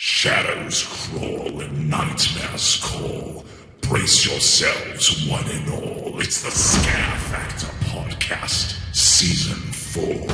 Shadows crawl and nightmares call. Brace yourselves, one and all. It's the Scare Factor Podcast, Season 4.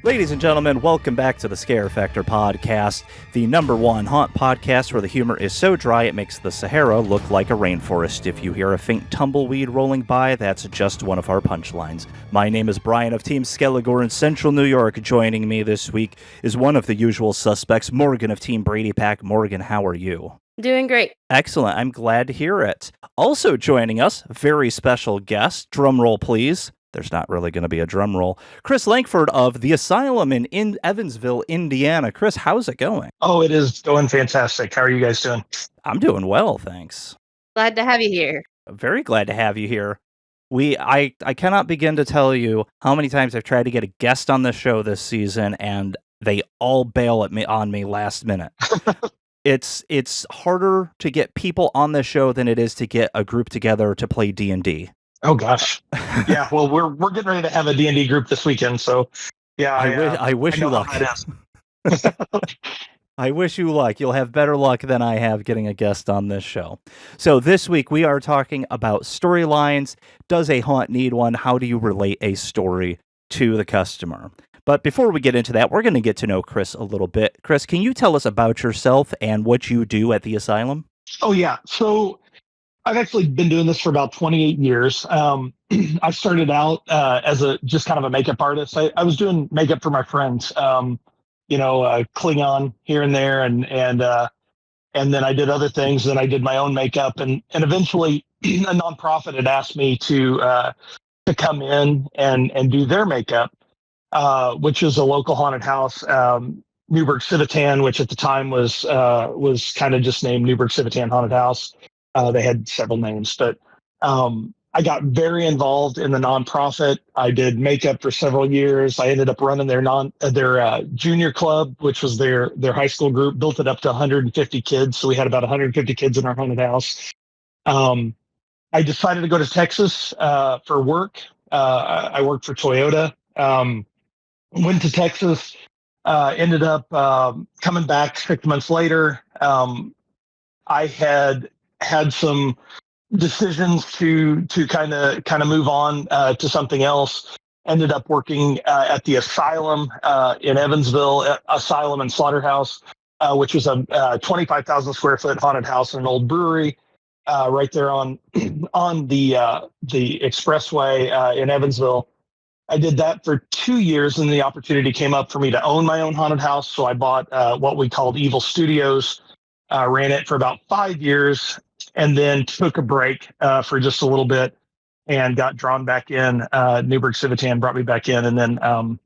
Ladies and gentlemen, welcome back to the Scare Factor Podcast, the #1 haunt podcast where the humor is so dry it makes the Sahara look like a rainforest. If you hear a faint tumbleweed rolling by, that's just one of our punchlines. My name is Bryan of Team Skelligore in Central New York. Joining me this week is one of the usual suspects, Morgan of Team Brady Pack. Morgan, how are you? Doing great. Excellent. I'm glad to hear it. Also joining us, very special guest, drum roll please. There's not really going to be a drum roll. Chris Lankford of the Asylum in Evansville, Indiana. Chris, how's it going? Oh, it is going fantastic. How are you guys doing? I'm doing well, thanks. Glad to have you here. Very glad to have you here. I cannot begin to tell you how many times I've tried to get a guest on the show this season, and they all bail on me last minute. It's harder to get people on the show than it is to get a group together to play D&D. Oh gosh, yeah. Well, we're getting ready to have a D&D group this weekend, so yeah. I wish you luck. I wish you luck. You'll have better luck than I have getting a guest on this show. So this week we are talking about storylines. Does a haunt need one? How do you relate a story to the customer? But before we get into that, we're going to get to know Chris a little bit. Chris, can you tell us about yourself and what you do at the Asylum? Oh yeah. So I've actually been doing this for about 28 years. I started out as just kind of a makeup artist. I was doing makeup for my friends, Klingon here and there, and then I did other things. Then I did my own makeup, and eventually a nonprofit had asked me to come in and do their makeup, which is a local haunted house, Newburgh Civitan, which at the time was kind of just named Newburgh Civitan Haunted House. They had several names, but I got very involved in the nonprofit. I did makeup for several years. I ended up running their junior club, which was their high school group. Built it up to 150 kids, so we had about 150 kids in our haunted house. I decided to go to Texas for work. I worked for Toyota. Went to Texas. Ended up coming back 6 months later. I had some decisions to kind of move on to something else. Ended up working at the Asylum in Evansville, Asylum and Slaughterhouse, which was a 25,000 square foot haunted house in an old brewery right there on the expressway in Evansville. I did that for 2 years, and the opportunity came up for me to own my own haunted house. So I bought what we called Evil Studios, ran it for about 5 years, and then took a break for just a little bit and got drawn back in. Newburgh Civitan brought me back in, and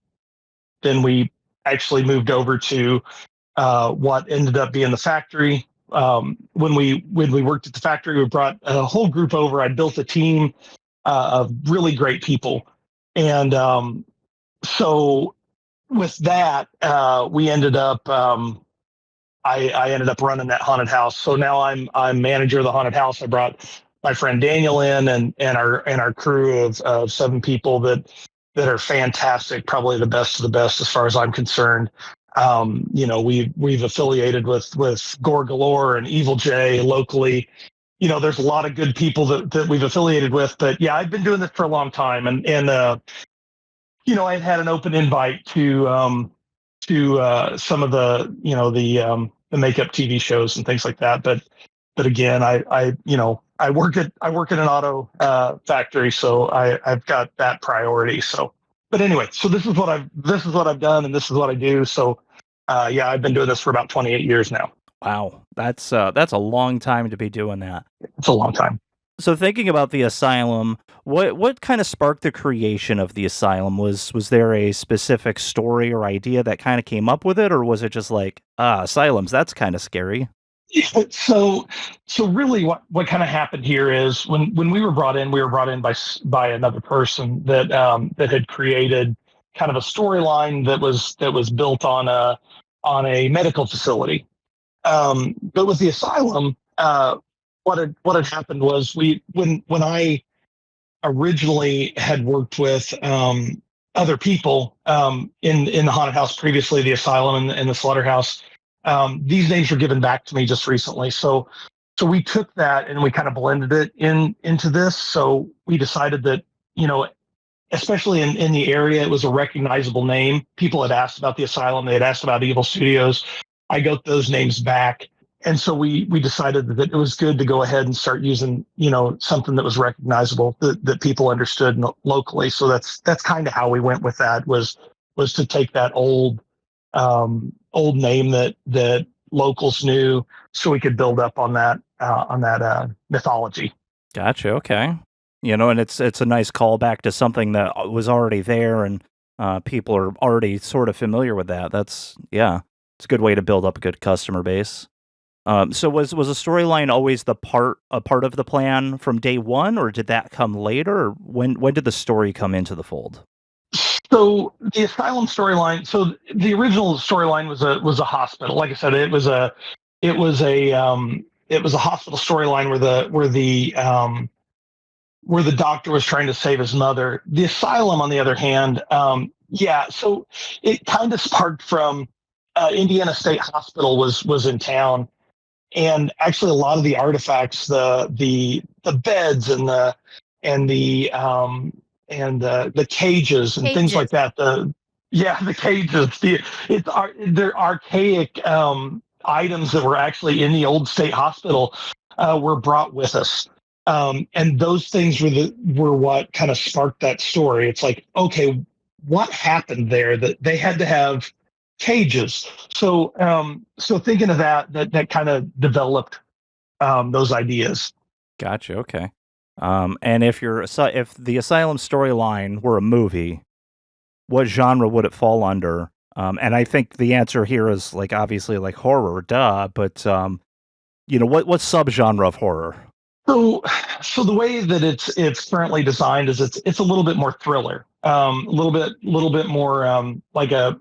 then we actually moved over to what ended up being the factory. When we worked at the factory, we brought a whole group over. I built a team of really great people. And so with that, we ended up, I ended up running that haunted house. So now I'm manager of the haunted house. I brought my friend Daniel in and our crew of 7 people that are fantastic, probably the best of the best as far as I'm concerned. We've affiliated with Gore Galore and Evil J locally. There's a lot of good people that we've affiliated with, but yeah, I've been doing this for a long time, and I had an open invite to some of the makeup TV shows and things like that. But again, I work at an auto factory, so I've got that priority. So, but anyway, so this is what I've done, and this is what I do. So, I've been doing this for about 28 years now. Wow, that's a long time to be doing that. It's a long time. So thinking about the Asylum, what kind of sparked the creation of the Asylum? Was there a specific story or idea that kind of came up with it, or was it just like, asylums, that's kind of scary? So really what kind of happened here is when we were brought in by another person that had created kind of a storyline that was built on a medical facility. But with the Asylum, what had happened was when I originally had worked with other people in the haunted house previously, the asylum and the slaughterhouse. These names were given back to me just recently, so we took that and we kind of blended it into this. So we decided that, especially in the area, it was a recognizable name. People had asked about the asylum, they had asked about Evil Studios. I got those names back. And so we decided that it was good to go ahead and start using, something that was recognizable that people understood locally. So that's kind of how we went with that, was to take that old name that locals knew, so we could build up on that mythology. Gotcha. Okay. And it's a nice callback to something that was already there, and people are already sort of familiar with that. It's a good way to build up a good customer base. So was a storyline always a part of the plan from day one, or did that come later? Or when did the story come into the fold? So the asylum storyline. So the original storyline was a hospital. Like I said, it was a hospital storyline where the doctor was trying to save his mother. The asylum, on the other hand, so it kind of sparked from Indiana State Hospital was in town, and actually a lot of the artifacts, the beds and the cages and things like that. The cages. They're archaic items that were actually in the old state hospital were brought with us. And those things were what kind of sparked that story. It's like, okay, what happened there that they had to have cages? So thinking of that kind of developed those ideas. Gotcha. Okay. And if the Asylum Storyline were a movie, what genre would it fall under? And I think the answer here is obviously horror, duh. But what subgenre of horror? So the way that it's currently designed is it's a little bit more thriller, a little bit more like a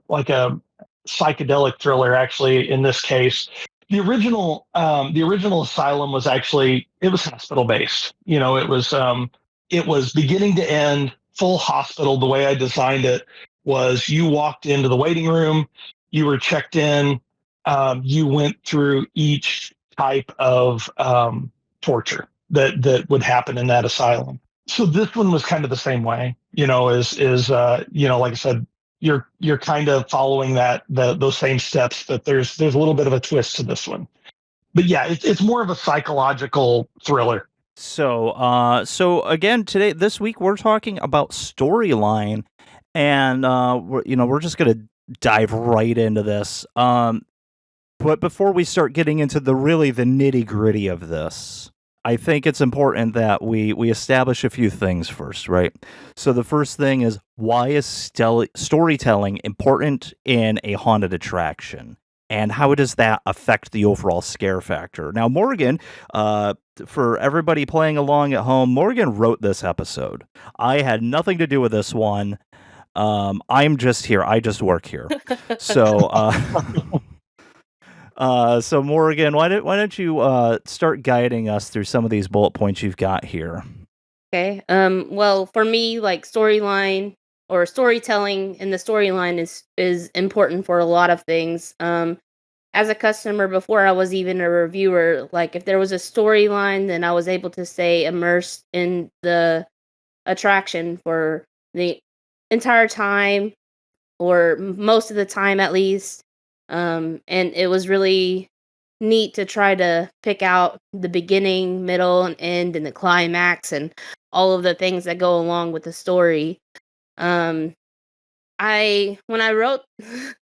psychedelic thriller. Actually, in this case, the original Asylum was hospital based. It was beginning to end, full hospital. The way I designed it was, you walked into the waiting room, you were checked in, you went through each type of torture that would happen in that asylum. So this one was kind of the same way, like I said, you're kind of following those same steps, but there's a little bit of a twist to this one. But yeah, it's more of a psychological thriller. So again, this week we're talking about storyline, and we're just gonna dive right into this. But before we start getting into the nitty gritty of this, I think it's important that we establish a few things first, right? So the first thing is, why is storytelling important in a haunted attraction? And how does that affect the overall scare factor? Now, Morgan, for everybody playing along at home, Morgan wrote this episode. I had nothing to do with this one. I'm just here. I just work here. So, so Morgan, why don't you start guiding us through some of these bullet points you've got here? Okay. Well, for me, storyline or storytelling in the storyline is important for a lot of things. As a customer, before I was even a reviewer, if there was a storyline, then I was able to stay immersed in the attraction for the entire time, or most of the time at least. And it was really neat to try to pick out the beginning, middle, and end, and the climax, and all of the things that go along with the story. When I wrote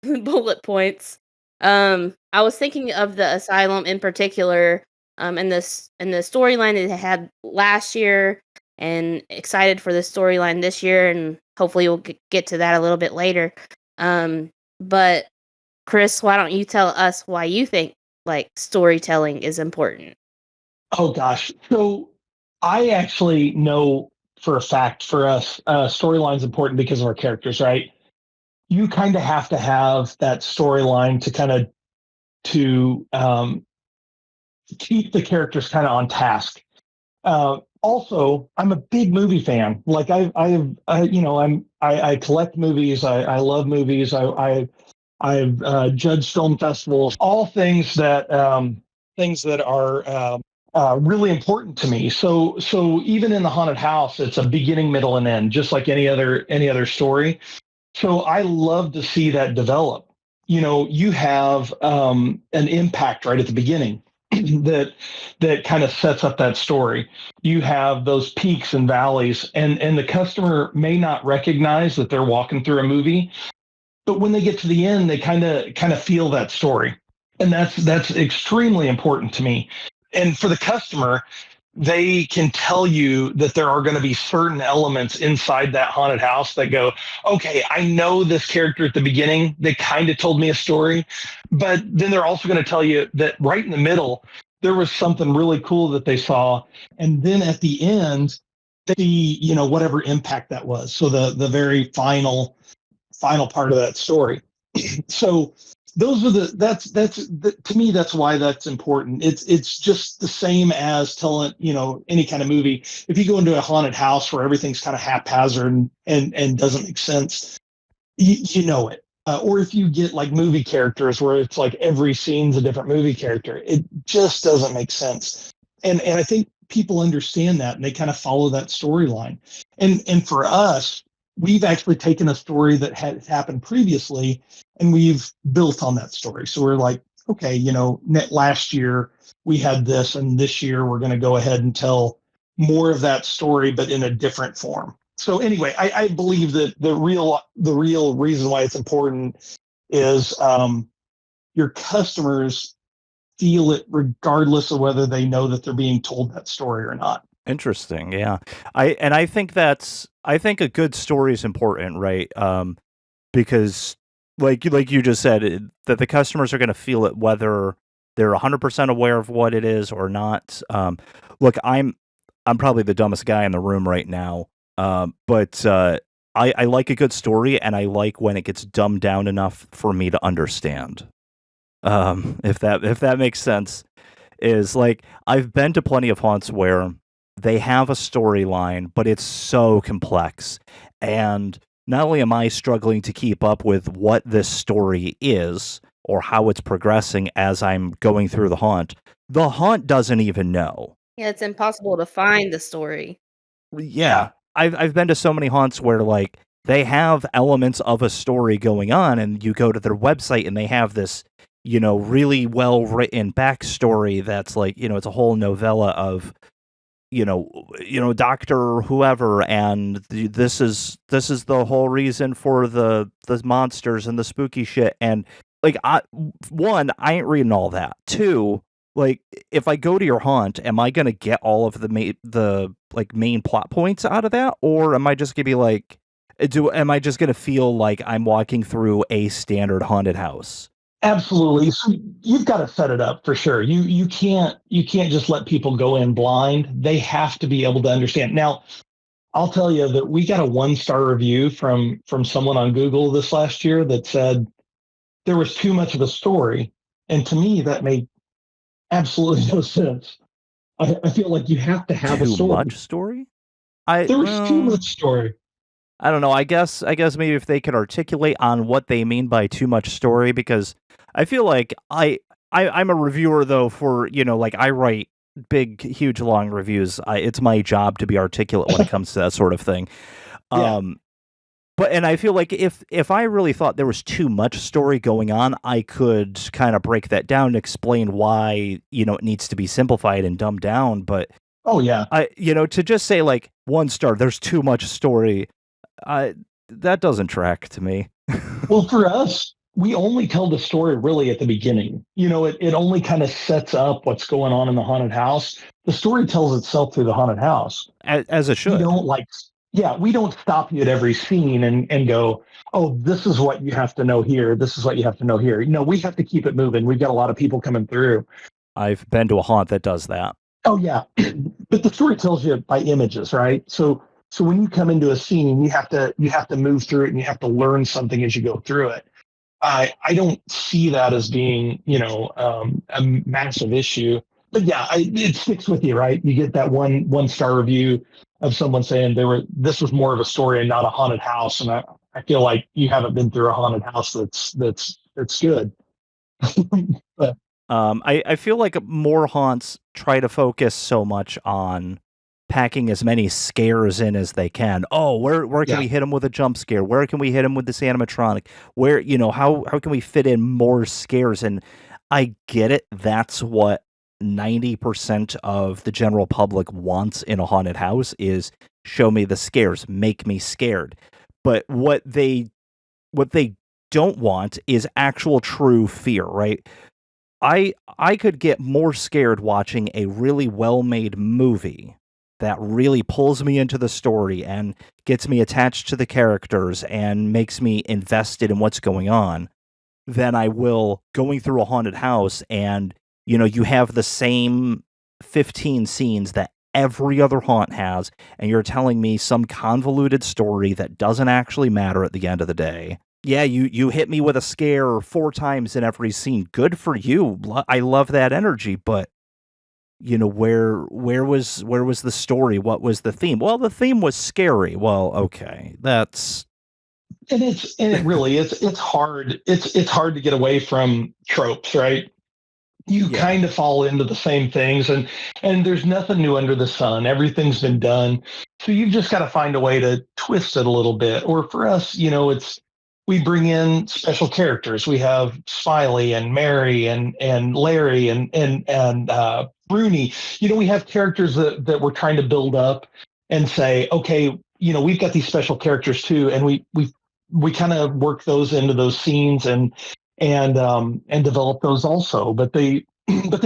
bullet points, I was thinking of the asylum in particular, and the storyline it had last year, and excited for the storyline this year, and hopefully we'll get to that a little bit later. But Chris, why don't you tell us why you think storytelling is important? Oh gosh. So I actually know for a fact, for us, storyline's important because of our characters, right? You kind of have to have that storyline to keep the characters kind of on task. Also, I'm a big movie fan. Like I collect movies. I love movies. I've judged film festivals. All things that are really important to me. So even in the haunted house, it's a beginning, middle, and end, just like any other story. So I love to see that develop. You have an impact right at the beginning that kind of sets up that story. You have those peaks and valleys, and the customer may not recognize that they're walking through a movie, but when they get to the end, they kind of feel that story, and that's extremely important to me. And for the customer, they can tell you that there are going to be certain elements inside that haunted house that go, okay, I know this character at the beginning. They kind of told me a story, but then they're also going to tell you that right in the middle, there was something really cool that they saw. And then at the end, they see, whatever impact that was. So the very final part of that story. So those are to me, that's why that's important. It's just the same as telling, any kind of movie. If you go into a haunted house where everything's kind of haphazard and doesn't make sense, you know it. Or if you get like movie characters where it's like every scene's a different movie character, it just doesn't make sense. And I think people understand that, and they kind of follow that storyline. And for us, we've actually taken a story that had happened previously, and we've built on that story. So we're like, okay, last year we had this, and this year we're going to go ahead and tell more of that story, but in a different form. So anyway, I believe that the real reason why it's important is your customers feel it regardless of whether they know that they're being told that story or not. Interesting. Yeah. I think a good story is important, right? Because like you just said, that the customers are going to feel it whether they're 100% aware of what it is or not. Look, I'm probably the dumbest guy in the room right now. But I like a good story, and I like when it gets dumbed down enough for me to understand. If that makes sense, is like I've been to plenty of haunts where they have a storyline, but it's so complex, and not only am I struggling to keep up with what this story is or how it's progressing as I'm going through the haunt doesn't even know. Yeah, it's impossible to find the story. Yeah. I've been to so many haunts where like they have elements of a story going on, and you go to their website and they have this, really well written backstory that's like, it's a whole novella of, Dr. Whoever, and this is the whole reason for the monsters and the spooky shit. And like, I ain't reading all that. Two, like, if I go to your haunt, am I gonna get all of the main plot points out of that, or am I just gonna be like, am I just gonna feel like I'm walking through a standard haunted house? Absolutely. So you've got to set it up for sure. You can't just let people go in blind. They have to be able to understand. Now, I'll tell you that we got a 1-star review from someone on Google this last year that said there was too much of a story, and to me that made absolutely no sense. I feel like you have to have a story. Too much story? There was too much story. I don't know. I guess maybe if they could articulate on what they mean by too much story, because I feel like I'm a reviewer though for, like I write big, huge, long reviews. It's my job to be articulate when it comes to that sort of thing. Yeah. And I feel like if I really thought there was too much story going on, I could kind of break that down and explain why, it needs to be simplified and dumbed down. But oh yeah, to just say like 1 star, there's too much story. That doesn't track to me. Well, for us, we only tell the story really at the beginning. It only kind of sets up what's going on in the haunted house. The story tells itself through the haunted house. As it should. We don't stop you at every scene and go, oh, this is what you have to know here. This is what you have to know here. No, we have to keep it moving. We've got a lot of people coming through. I've been to a haunt that does that. Oh, yeah. But the story tells you by images, right? So when you come into a scene, you have to move through it, and you have to learn something as you go through it. I don't see that as being, a massive issue. but yeah, it sticks with you, right? You get that one star review of someone saying this was more of a story and not a haunted house, and I feel like you haven't been through a haunted house that's good. But I feel like more haunts try to focus so much on packing as many scares in as they can. Oh, where can yeah, we hit them with a jump scare? Where can we hit them with this animatronic? Where, how can we fit in more scares? And I get it. That's what 90% of the general public wants in a haunted house is show me the scares, make me scared. But what they don't want is actual true fear, right? I could get more scared watching a really well-made movie that really pulls me into the story and gets me attached to the characters and makes me invested in what's going on than I will going through a haunted house and, you have the same 15 scenes that every other haunt has, and you're telling me some convoluted story that doesn't actually matter at the end of the day. Yeah, you hit me with a scare 4 times in every scene. Good for you. I love that energy, but where was the story? What was the theme? Well, the theme was scary. Well, okay. That's and it really it's hard. It's hard to get away from tropes, right? You yeah. kind of fall into the same things, and there's nothing new under the sun. Everything's been done, so you've just got to find a way to twist it a little bit. Or for us, it's we bring in special characters. We have Smiley and Mary and Larry and Bruni. We have characters that we're trying to build up and say, okay, we've got these special characters too, and we kind of work those into those scenes and develop those also. But they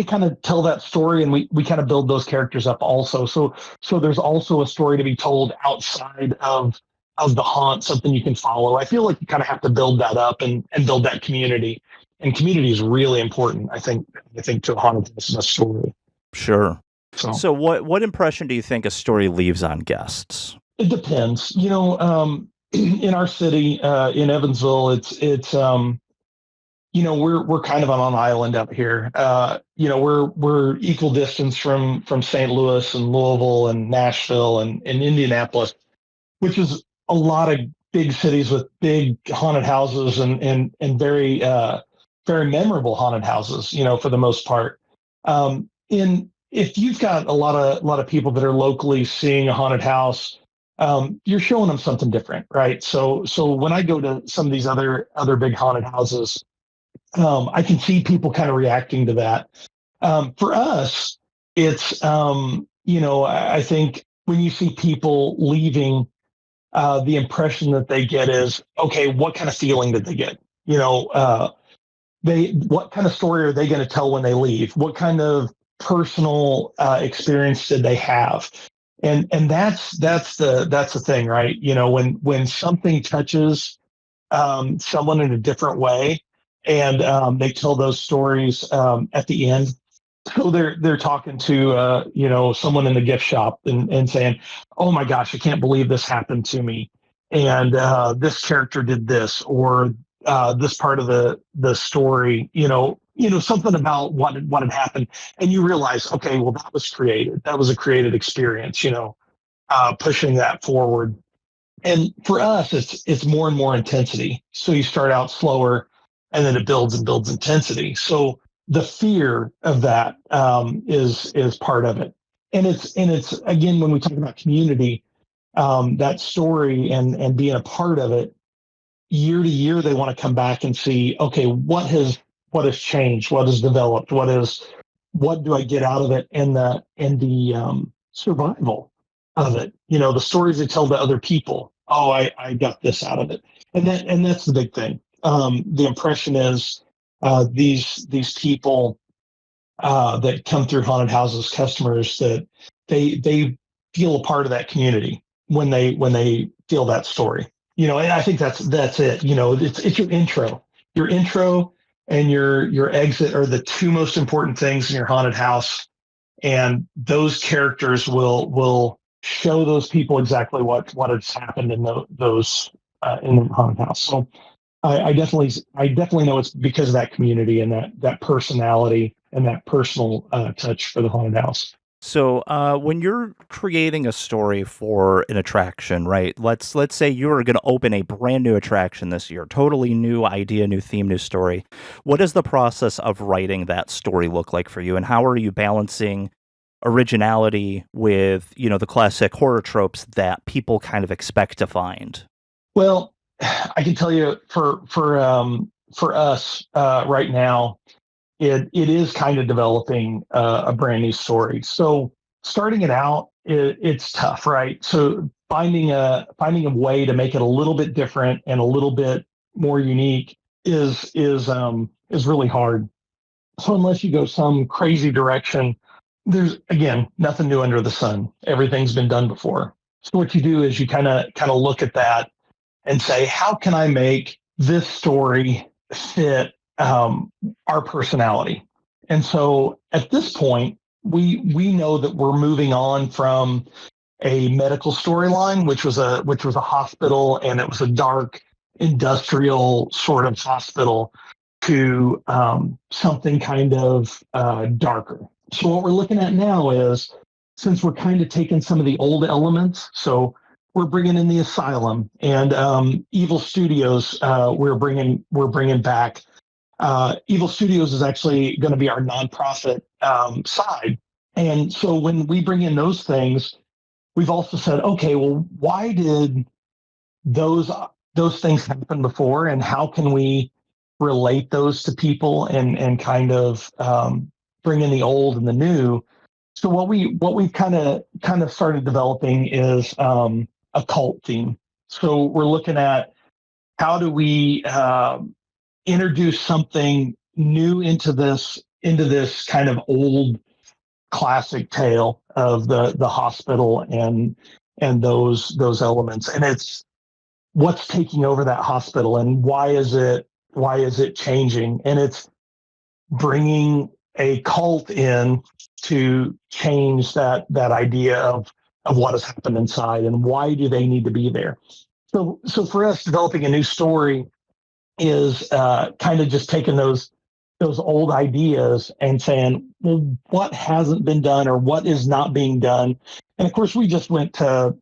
kind of tell that story, and we kind of build those characters up also. So there's also a story to be told outside of the haunt, something you can follow. I feel like you kind of have to build that up and build that community. And community is really important, I think to a haunted house and a story. Sure. So So what impression do you think a story leaves on guests? it depends. In our city, in Evansville, it's we're kind of on an island out here. We're equal distance from St. Louis and Louisville and Nashville and Indianapolis, which is a lot of big cities with big haunted houses and very very memorable haunted houses. For the most part. In If you've got a lot of people that are locally seeing a haunted house, you're showing them something different, right? So when I go to some of these other big haunted houses, I can see people kind of reacting to that. For us, it's I think when you see people leaving, the impression that they get is, okay, what kind of feeling did they get? What kind of story are they going to tell when they leave? What kind of personal experience did they have? And that's the thing, right? When something touches someone in a different way, and they tell those stories at the end. So they're talking to someone in the gift shop and saying, "Oh my gosh, I can't believe this happened to me," and this character did this, or this part of the story, something about what had happened, and you realize, okay, well, that was created. That was a created experience, pushing that forward. And for us, it's more and more intensity. So you start out slower, and then it builds and builds intensity. So the fear of that is part of it. And it's again, when we talk about community, that story and being a part of it, year to year, they want to come back and see, okay, what has changed, what has developed, what do I get out of it, and the survival of it. The stories they tell to other people. Oh, I got this out of it, and that's the big thing. The impression is these people that come through haunted houses, customers, that they feel a part of that community when they feel that story. And I think that's it. It's your intro. Your intro and your exit are the two most important things in your haunted house, and those characters will show those people exactly what has happened in those in the haunted house. So I definitely know it's because of that community and that personality that personal touch for the haunted house. So, when you're creating a story for an attraction, right? Let's say you're going to open a brand new attraction this year, totally new idea, new theme, new story. What does the process of writing that story look like for you, and how are you balancing originality with, the classic horror tropes that people kind of expect to find? Well, I can tell you for us right now, it is kind of developing a brand new story. So starting it out, it's tough, right? So finding a way to make it a little bit different and a little bit more unique is really hard. So unless you go some crazy direction, there's again nothing new under the sun. Everything's been done before. So what you do is you kind of look at that and say, how can I make this story fit our personality? And so at this point, we know that we're moving on from a medical storyline, which was a hospital, and it was a dark industrial sort of hospital, to something kind of darker. So what we're looking at now is, since we're kind of taking some of the old elements, so we're bringing in the asylum and Evil Studios. We're bringing back. Evil Studios is actually going to be our nonprofit side, and so when we bring in those things, we've also said, okay, well, why did those those things happen before, and how can we relate those to people and kind of bring in the old and the new? So what we kind of started developing is a cult theme. So we're looking at, how do we introduce something new into this kind of old classic tale of the hospital and those elements, and it's what's taking over that hospital, and why is it changing, and it's bringing a cult in to change that idea of what has happened inside, and why do they need to be there. So for us, developing a new story is kind of just taking those old ideas and saying, well, what hasn't been done or what is not being done. And of course, we just went to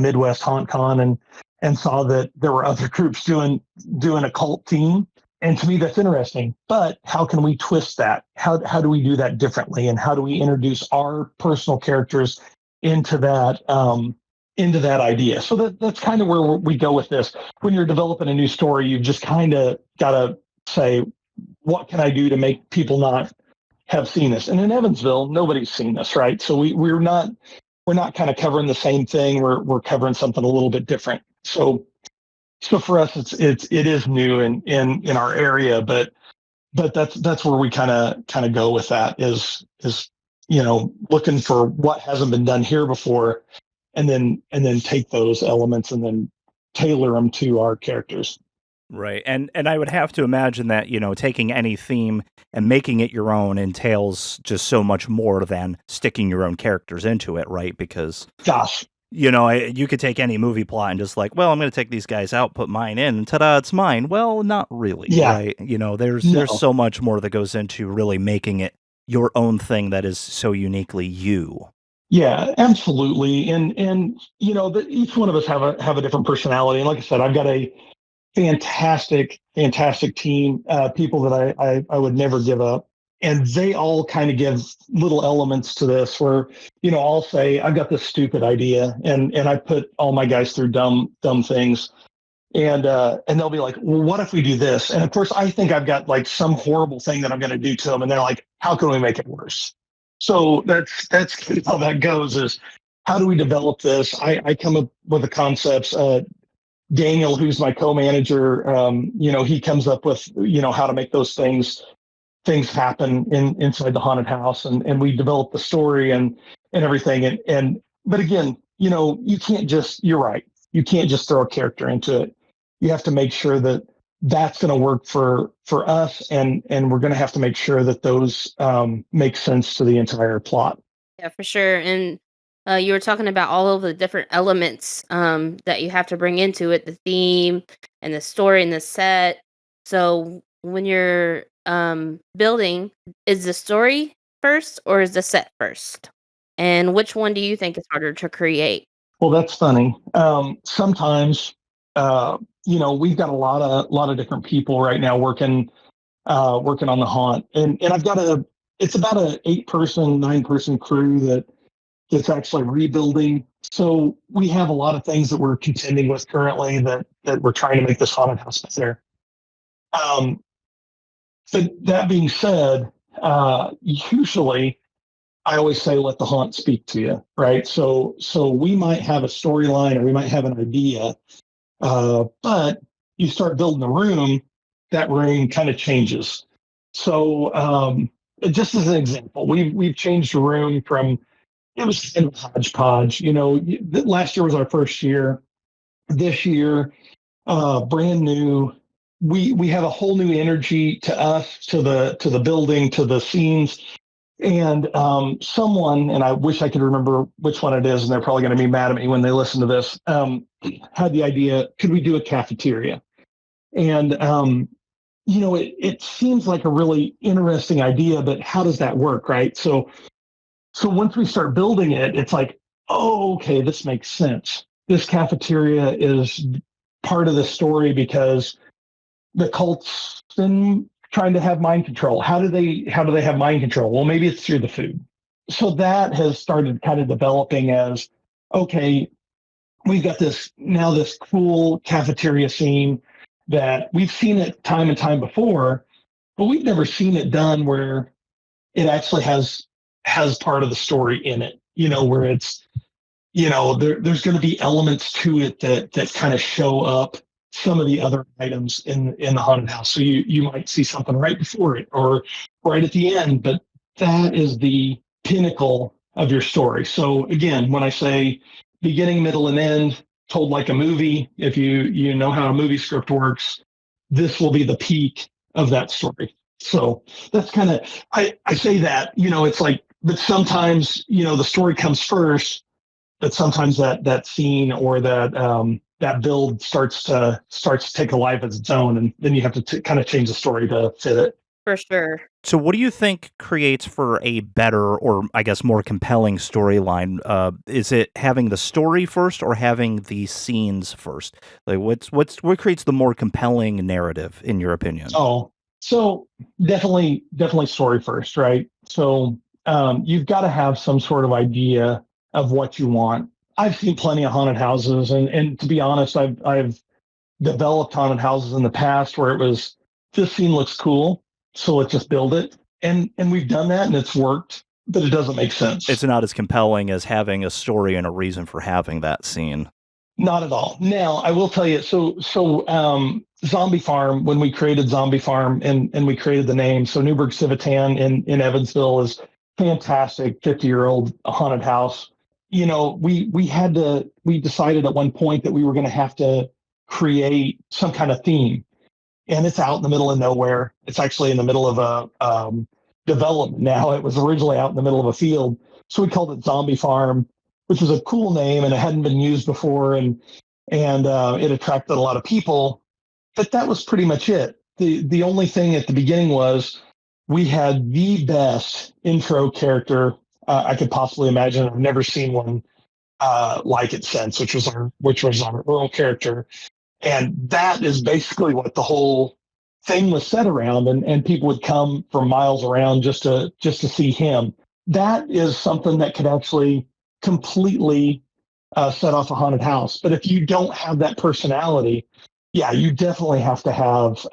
Midwest Haunt Con and saw that there were other groups doing a cult theme. And to me, that's interesting. But how can we twist that? How do we do that differently? And how do we introduce our personal characters into that idea? So that's kind of where we go with this. When you're developing a new story, you've just kind of got to say, what can I do to make people not have seen this? And in Evansville, nobody's seen this, right? So we're not kind of covering the same thing. We're covering something a little bit different. So for us, it is new in our area, but that's where we kind of go with that, is looking for what hasn't been done here before, and then take those elements and then tailor them to our characters. Right. And I would have to imagine that, taking any theme and making it your own entails just so much more than sticking your own characters into it, right? Because, Gosh, you could take any movie plot and just like, well, I'm going to take these guys out, put mine in, and ta-da, it's mine. Well, not really, yeah, right? There's no, so much more that goes into really making it your own thing that is so uniquely you. yeah, absolutely. And each one of us have a different personality. And like I said, I've got a fantastic team, people that I would never give up. And they all kind of give little elements to this where, I'll say, I've got this stupid idea, and I put all my guys through dumb things. And they'll be like, well, what if we do this? And of course, I think I've got like some horrible thing that I'm going to do to them. And they're like, how can we make it worse? So that's kind of how that goes, is how do we develop this? I come up with the concepts. Daniel, who's my co-manager, he comes up with, how to make those things happen inside the haunted house, and we develop the story and everything. But again, you're right. You can't just throw a character into it. You have to make sure that that's going to work for us, and we're going to have to make sure that those make sense to the entire plot. Yeah, for sure. And you were talking about all of the different elements that you have to bring into it, the theme and the story and the set. So when you're building, is the story first or is the set first? And which one do you think is harder to create? Well, that's funny. Sometimes, we've got a lot of different people right now working on the haunt, and I've got it's about a 8-person, 9-person crew that's actually rebuilding. So we have a lot of things that we're contending with currently that we're trying to make this haunted house better. Um, but that being said, usually I always say let the haunt speak to you, right? So we might have a storyline or we might have an idea, but you start building a room, that room kind of changes. So just as an example, we've changed the room from it was kind of hodgepodge. Last year was our first year. This year, brand new. We have a whole new energy to us, to the building, to the scenes. And someone, and I wish I could remember which one it is, and they're probably going to be mad at me when they listen to this, had the idea, could we do a cafeteria? And, it seems like a really interesting idea, but how does that work, right? So once we start building it, it's like, oh, okay, this makes sense. This cafeteria is part of the story because the cult's been trying to have mind control. How do they have mind control? Well, maybe it's through the food. So that has started kind of developing as okay, we've got this cool cafeteria scene that we've seen it time and time before, but we've never seen it done where it actually has part of the story in it. Where it's there's going to be elements to it that kind of show up some of the other items in the haunted house. So you might see something right before it or right at the end, but that is the pinnacle of your story. So again, when I say beginning, middle, and end, told like a movie, if you know how a movie script works, this will be the peak of that story. So that's kind of I say that, it's like, but sometimes, the story comes first, but sometimes that scene or that build starts to take a life of its own, and then you have to kind of change the story to fit it. For sure. So, what do you think creates for a better, or I guess more compelling storyline? Is it having the story first, or having the scenes first? Like, what creates the more compelling narrative, in your opinion? Oh, so definitely story first, right? So you've got to have some sort of idea of what you want. I've seen plenty of haunted houses, and to be honest, I've developed haunted houses in the past where it was this scene looks cool, so let's just build it, and we've done that and it's worked, but it doesn't make sense. It's not as compelling as having a story and a reason for having that scene. Not at all. Now, I will tell you, so Zombie Farm, when we created Zombie Farm and we created the name, so Newburgh Civitan in Evansville is fantastic, 50-year-old haunted house. We decided at one point that we were going to have to create some kind of theme, and it's out in the middle of nowhere. It's actually in the middle of a development now. It was originally out in the middle of a field, so we called it Zombie Farm, which was a cool name, and it hadn't been used before, and it attracted a lot of people. But that was pretty much it. The only thing at the beginning was we had the best intro character I could possibly imagine. I've never seen one like it since, which was our Earl character. And that is basically what the whole thing was set around, and people would come from miles around just to see him. That is something that could actually completely set off a haunted house. But if you don't have that personality, yeah, you definitely have to have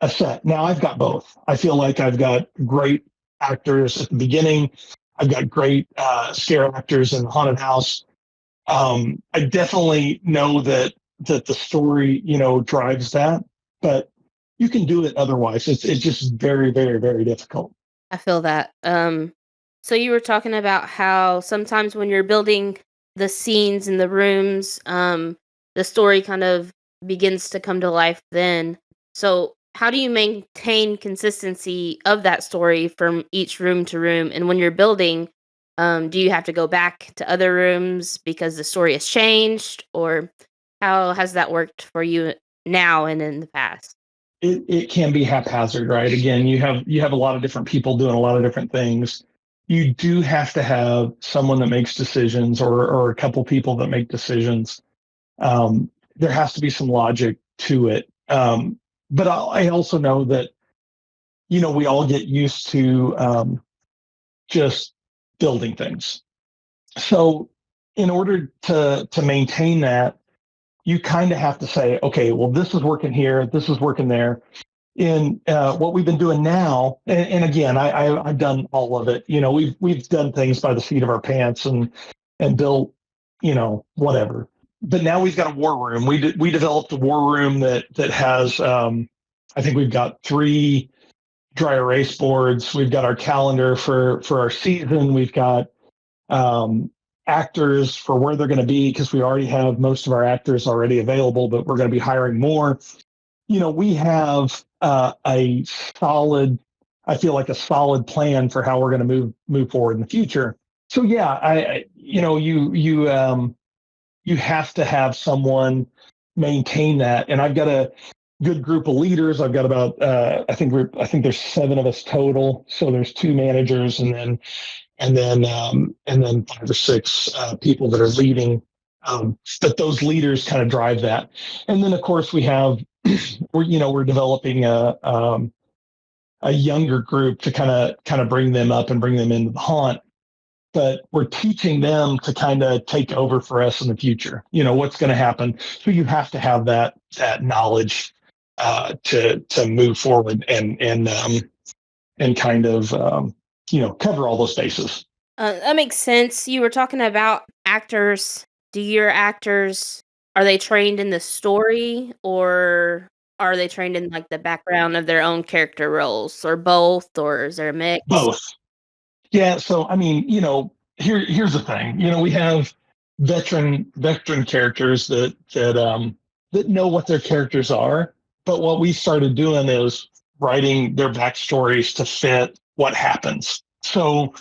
a set. Now I've got both. I feel like I've got great actors at the beginning. I've got great scare actors in the haunted house. I definitely know that the story, drives that, but you can do it otherwise. It's just very, very, very difficult. I feel that. So you were talking about how sometimes when you're building the scenes in the rooms, the story kind of begins to come to life then. So how do you maintain consistency of that story from each room to room? And when you're building, do you have to go back to other rooms because the story has changed? Or how has that worked for you now and in the past? it can be haphazard, right? Again, you have a lot of different people doing a lot of different things. You do have to have someone that makes decisions, or a couple people that make decisions. There has to be some logic to it. But I also know that, we all get used to just building things. So in order to maintain that, you kind of have to say, okay, well, this is working here, this is working there. In what we've been doing now, and again, I've done all of it. We've done things by the seat of our pants and built, whatever. But now we've got a war room. We developed a war room that has, I think we've got 3 dry erase boards. We've got our calendar for our season. We've got actors for where they're going to be, because we already have most of our actors already available, but we're going to be hiring more. We have a solid, I feel like a solid plan for how we're going to move forward in the future. So yeah, you have to have someone maintain that, and I've got a good group of leaders. I've got about I think there's 7 of us total. So there's 2 managers, and then 5 or 6 people that are leading. But those leaders kind of drive that. And then of course we have we're developing a younger group to kind of bring them up and bring them into the haunt. But we're teaching them to kind of take over for us in the future. What's going to happen. So you have to have that knowledge to move forward and kind of cover all those bases. That makes sense. You were talking about actors. Do your actors, are they trained in the story, or are they trained in like the background of their own character roles, or both, or is there a mix? Both. Yeah. So I mean, here's the thing. We have veteran characters that know what their characters are. But what we started doing is writing their backstories to fit what happens. So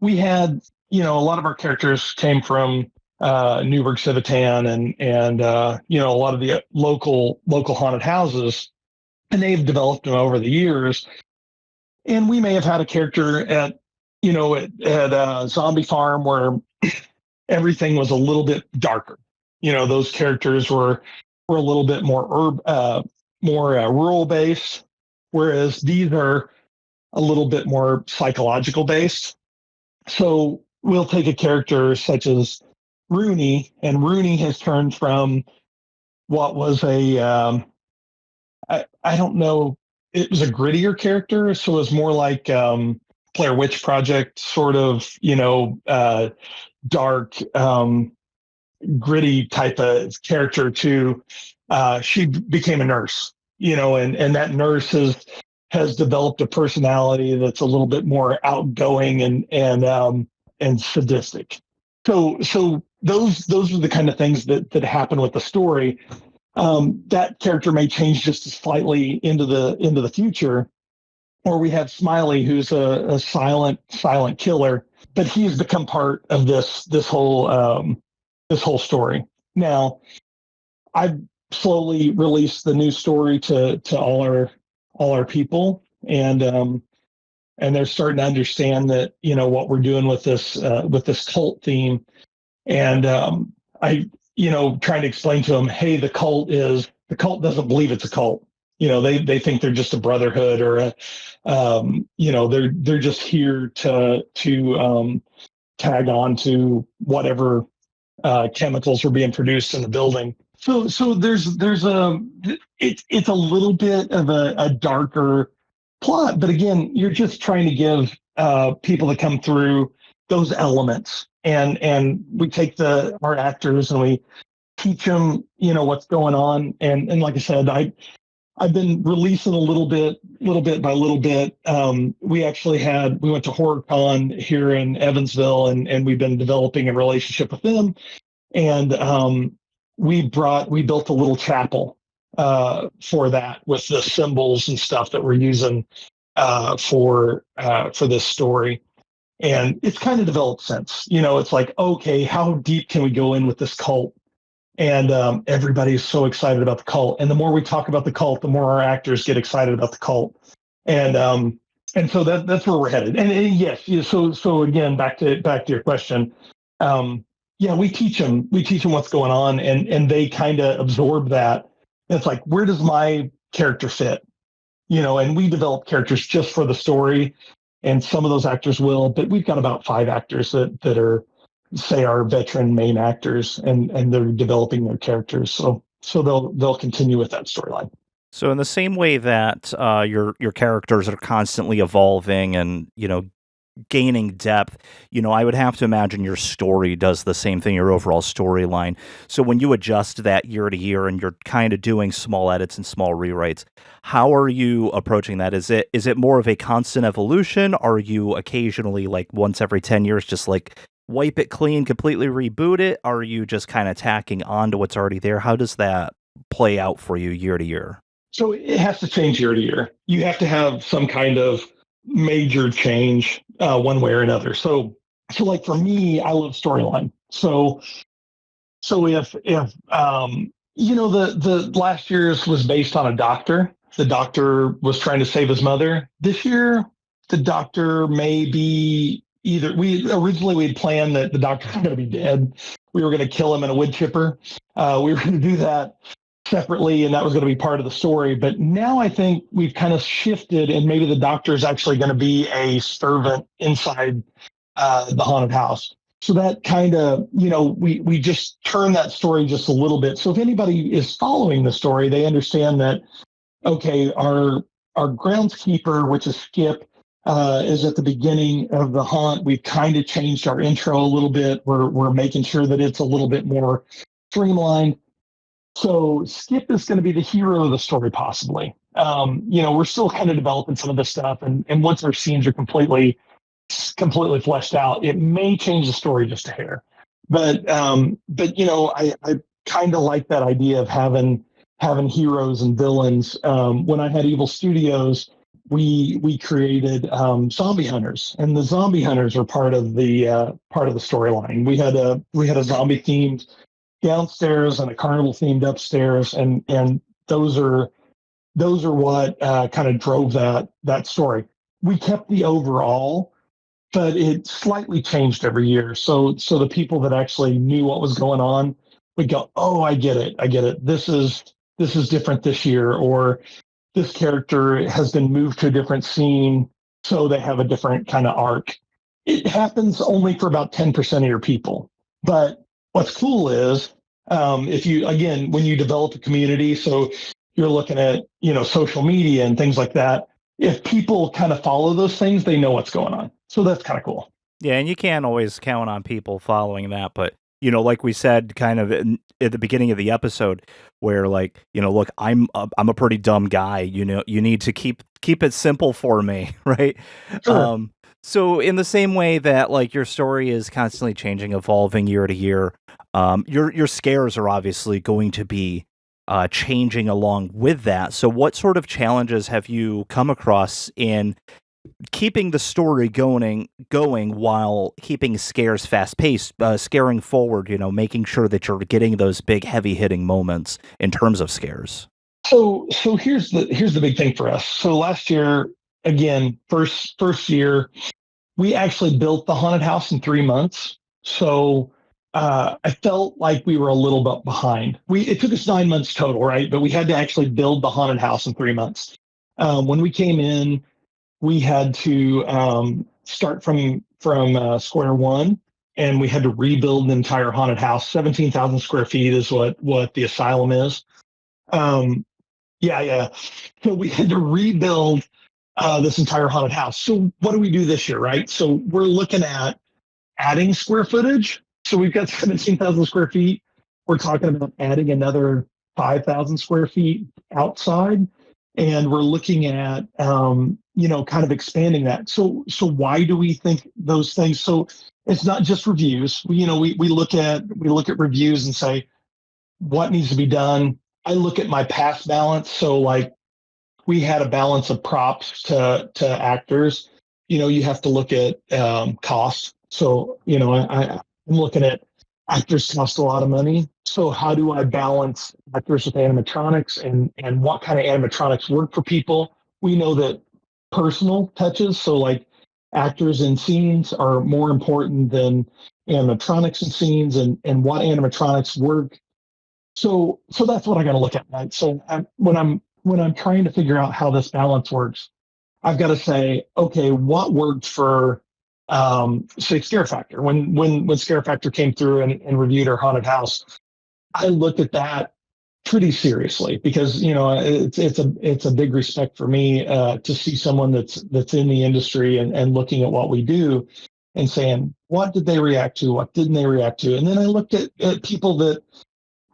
we had, a lot of our characters came from Newburgh, Civitan, and a lot of the local haunted houses, and they've developed them over the years. And we may have had a character at a zombie farm where everything was a little bit darker. Those characters were a little bit more rural based, whereas these are a little bit more psychological based. So we'll take a character such as Rooney, and Rooney has turned from what was I don't know, it was a grittier character, so it was more like Blair Witch Project sort of, dark, gritty type of character to she became a nurse, and that nurse has developed a personality that's a little bit more outgoing and sadistic. So those are the kind of things that happen with the story. That character may change just slightly into the future. Or we have Smiley, who's a silent killer, but he's become part of this whole story. Now, I've slowly released the new story to all our people, and they're starting to understand that what we're doing with this cult theme, and I trying to explain to them, hey, the cult doesn't believe it's a cult. They think they're just a brotherhood, or they're just here to tag on to whatever chemicals are being produced in the building. So there's it's a little bit of a darker plot, but again, you're just trying to give people that come through those elements, and we take our actors and we teach them what's going on, and like I said, I've been releasing a little bit by little bit. We went to HorrorCon here in Evansville, and we've been developing a relationship with them. And we built a little chapel for that, with the symbols and stuff that we're using for this story. And it's kind of developed since. It's like, okay, how deep can we go in with this cult? And everybody's so excited about the cult. And the more we talk about the cult, the more our actors get excited about the cult. And so that's where we're headed. And yes, so again, back to your question. Yeah, we teach them what's going on, and they kind of absorb that. And it's like, where does my character fit? And we develop characters just for the story, and some of those actors will, but we've got about 5 actors that are, say, our veteran main actors, and they're developing their characters. So they'll continue with that storyline. So in the same way that your characters are constantly evolving and gaining depth, I would have to imagine your story does the same thing, your overall storyline. So when you adjust that year to year and you're kind of doing small edits and small rewrites, how are you approaching that? Is it more of a constant evolution? Are you occasionally, like once every 10 years, just like wipe it clean, completely reboot it? Are you just kind of tacking on to what's already there? How does that play out for you year to year? So it has to change year to year. You have to have some kind of major change one way or another. So like for me, I love storyline. So if the last year's was based on a doctor. The doctor was trying to save his mother. This year, the doctor may be we had planned that the doctor was going to be dead. We were going to kill him in a wood chipper. We were going to do that separately, and that was going to be part of the story. But now I think we've kind of shifted, and maybe the doctor is actually going to be a servant inside the haunted house. So that kind of, we just turn that story just a little bit. So if anybody is following the story, they understand that, okay, our groundskeeper, which is Skip, is at the beginning of the haunt. We've kind of changed our intro a little bit. We're making sure that it's a little bit more streamlined. So Skip is going to be the hero of the story, possibly. We're still kind of developing some of this stuff, and once our scenes are completely fleshed out, it may change the story just a hair. But I kind of like that idea of having heroes and villains. When I had Evil Studios, we created zombie hunters, and the zombie hunters are part of the storyline. We had a zombie themed downstairs and a carnival themed upstairs, and those are what kind of drove that story. We kept the overall, but it slightly changed every year. So the people that actually knew what was going on would go, "Oh, I get it. This is different this year," or "This character has been moved to a different scene, so they have a different kind of arc." It happens only for about 10% of your people. But what's cool is when you develop a community, so you're looking at, social media and things like that. If people kind of follow those things, they know what's going on. So that's kind of cool. Yeah, and you can't always count on people following that, but like we said, kind of at the beginning of the episode, where look, I'm a pretty dumb guy. You need to keep it simple for me, right? Sure. So in the same way that your story is constantly changing, evolving year to year, your scares are obviously going to be changing along with that. So what sort of challenges have you come across in keeping the story going while keeping scares fast paced, scaring forward, making sure that you're getting those big heavy hitting moments in terms of scares? So here's the big thing for us. So last year, again, first year, we actually built the haunted house in 3 months. So I felt like we were a little bit behind. It took us 9 months total, right? But we had to actually build the haunted house in 3 months. When we came in, we had to start from square one, and we had to rebuild the entire haunted house. 17,000 square feet is what the asylum is. Yeah. So we had to rebuild this entire haunted house. So what do we do this year, right? So we're looking at adding square footage. So we've got 17,000 square feet. We're talking about adding another 5,000 square feet outside. And we're looking at, kind of expanding that. So why do we think those things? So it's not just reviews. We look at reviews and say, what needs to be done? I look at my past balance. So we had a balance of props to actors. You have to look at cost. So I'm looking at actors cost a lot of money. So how do I balance actors with animatronics, and what kind of animatronics work for people? We know that personal touches, so like actors in scenes, are more important than animatronics in scenes, and what animatronics work. So that's what I got to look at, right? So when I'm trying to figure out how this balance works, I've got to say, okay, what worked for say Scare Factor? When Scare Factor came through and reviewed our haunted house, I looked at that pretty seriously, because it's a big respect for me to see someone that's in the industry and looking at what we do and saying, what did they react to, what didn't they react to? And then I looked at people that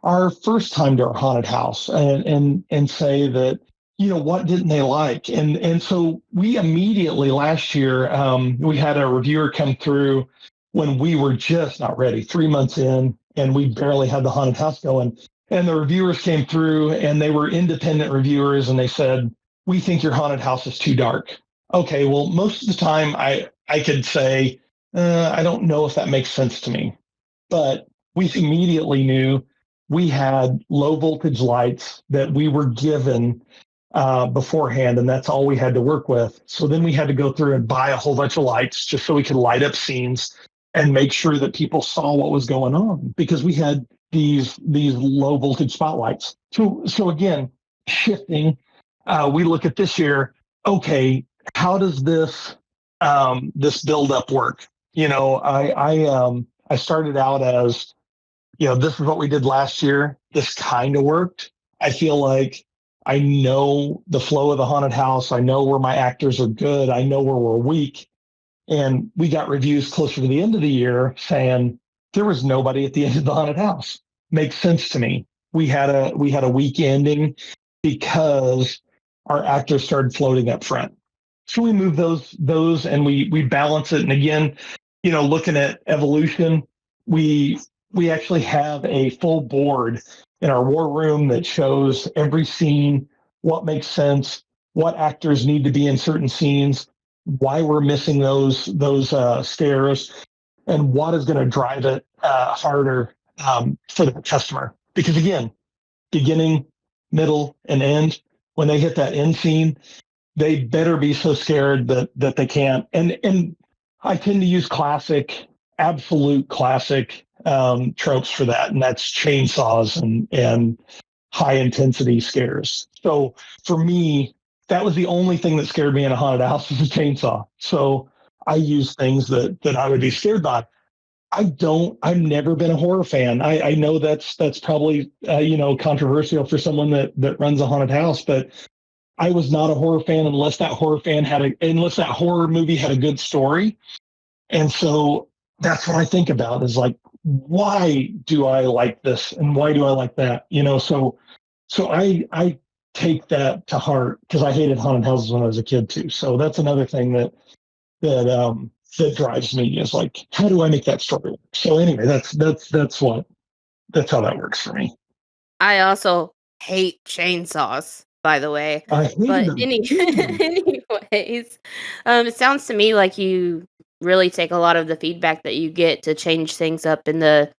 are first time to our haunted house, and say that, what didn't they like? And so we immediately last year, we had a reviewer come through when we were just not ready, 3 months in, and we barely had the haunted house going. And the reviewers came through, and they were independent reviewers, and they said, we think your haunted house is too dark. Okay, well, most of the time I could say, I don't know if that makes sense to me. But we immediately knew we had low voltage lights that we were given beforehand, and that's all we had to work with. So then we had to go through and buy a whole bunch of lights just so we could light up scenes and make sure that people saw what was going on, because we had these low voltage spotlights. So again, shifting, we look at this year. Okay, how does this build up work? I started out as, this is what we did last year. This kind of worked. I feel like I know the flow of the haunted house. I know where my actors are good. I know where we're weak. And we got reviews closer to the end of the year saying there was nobody at the end of the haunted house. Makes sense to me. We had a weak ending because our actors started floating up front. So we move those and we balance it. And again, looking at evolution, we actually have a full board in our war room that shows every scene, what makes sense, what actors need to be in certain scenes, why we're missing those scares, and what is going to drive it harder for the customer. Because again, beginning, middle, and end, when they hit that end scene, they better be so scared that they can't. And I tend to use absolute classic tropes for that, and that's chainsaws and high intensity scares. So for me, that was the only thing that scared me in a haunted house was a chainsaw. So I use things that I would be scared by. I've never been a horror fan. I know that's probably controversial for someone that runs a haunted house, but I was not a horror fan unless that horror movie had a good story. And so that's what I think about is like, why do I like this and why do I like that? So I take that to heart because I hated haunted houses when I was a kid too. So that's another thing that drives me is like, how do I make that story work? So anyway, that's how that works for me. I also hate chainsaws, by the way. I hate But them. anyways, it sounds to me like you really take a lot of the feedback that you get to change things up in the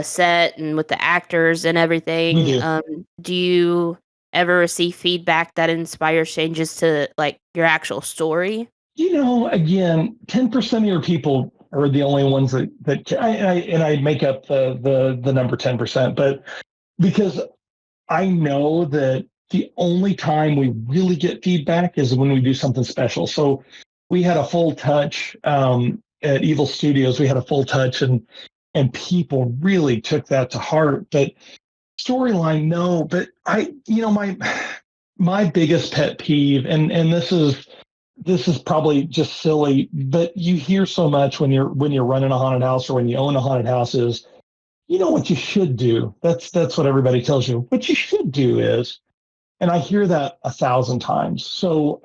set and with the actors and We everything. do. Do you ever receive feedback that inspires changes to like your actual story? Again, 10% of your people are the only ones that I make up the number 10%, but because I know that the only time we really get feedback is when we do something special. So we had a full touch at Evil Studios. We had a full touch, and people really took that to heart. But storyline, no. But my biggest pet peeve, and this is probably just silly, but you hear so much when you're running a haunted house or when you own a haunted house is, what you should do. That's what everybody tells you. What you should do is, and I hear that 1,000 times. So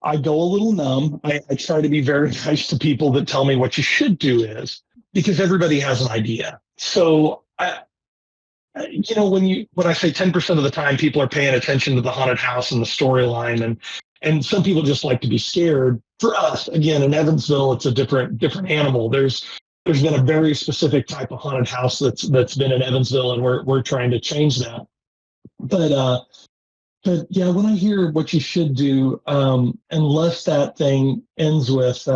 I go a little numb. I try to be very nice to people that tell me what you should do is, because everybody has an idea. So when I say 10% of the time people are paying attention to the haunted house and the storyline, and some people just like to be scared. For us, again, in Evansville, it's a different animal. There's there's been a very specific type of haunted house that's been in Evansville, and we're trying to change that. But yeah, when I hear what you should do, unless that thing ends with